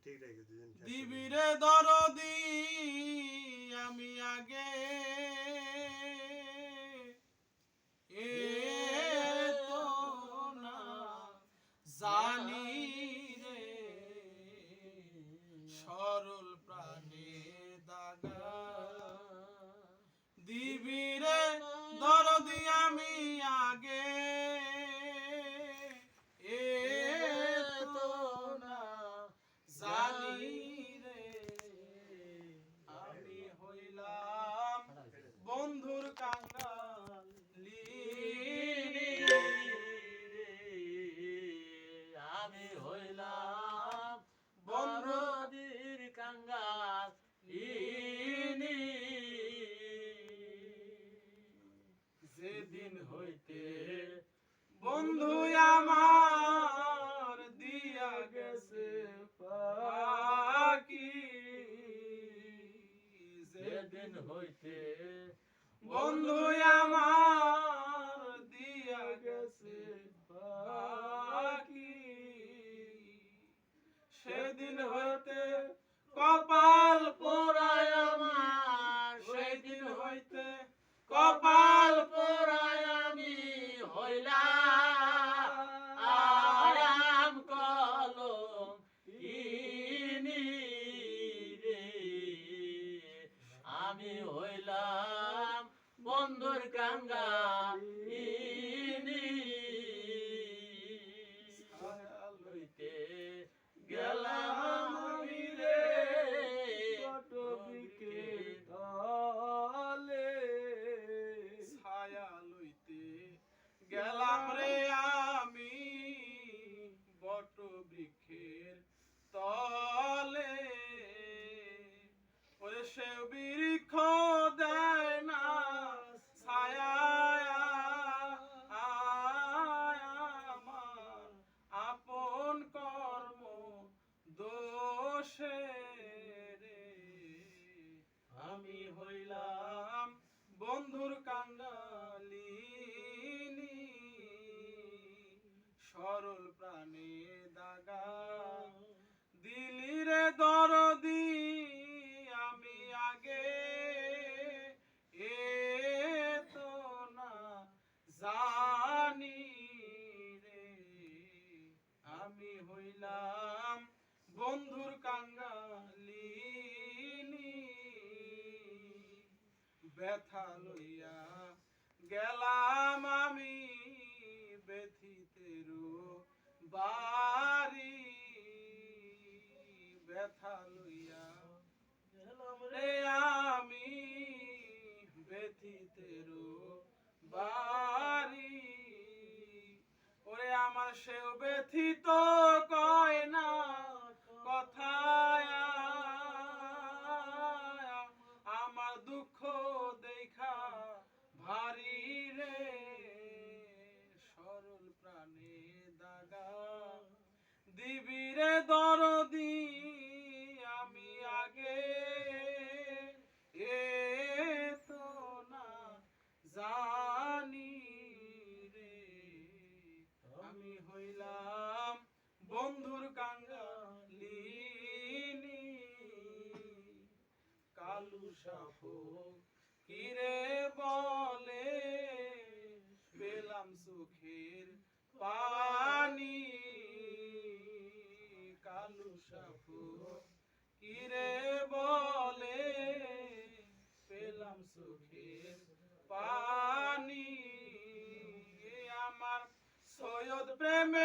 দিবিরে দরদি আমি আগে এ তো না জানি রে সরল প্রাণে দাগা দিবিরে দরদি আমি আগে এ তো না জানি রে আমি হইলাম বন্ধুর কাঙ্গালি আমি হইলাম বন্ধুর কাঙ্গাল যেদিন হইতে বন্ধু আমার দিয়া গেছে পাকি যেদিন হইতে বন্ধু আমার দিয়া গেছে পাকি সেদিন হইতে কপাল পোড়ায় আমার সেদিন হইতে কপাল পোড়ায় আমি হইলাম কলম ইনি রে আমি হইলাম বন্ধুর কাঙ্গালিনী লইতে গেলাম আমি রে বটবৃক্ষে তলে ছায়া লইতে গেলাম রে আমি বটবৃক্ষের তলে ওরে সে বৃক্ষ দেয় না ছায়া আমার আপন কর্ম দোষে রে আমি হইলাম বন্ধুর কাঙ্গালিনী সরল প্রাণে দাগা দিলি রে দরদি আমি আগে এ তো না জানি রে আমি হইলাম বন্ধুর কাঙ্গালিনী ব্যথা লইয়া গেলাম আমি ব্যথিতের বাড়ি ব্যথা লইয়া গেলাম রে আমি ব্যথিতের বাড়ি ওরে আমার সেও ব্যথিত কয় না কথায় আমার দুঃখ দেখা ভারী রে সরল প্রাণে দাগা দিবিরে দরদি আমি আগে এ তো না জানি রে আমি হইলাম বন্ধুর কাঙ্গালিনী কালু সাপ কিরে বলে পেলাম সুখের পানি কালু সাপ কিরে বলে পেলাম সুখের পানি আমার সৈয়দ প্রেমে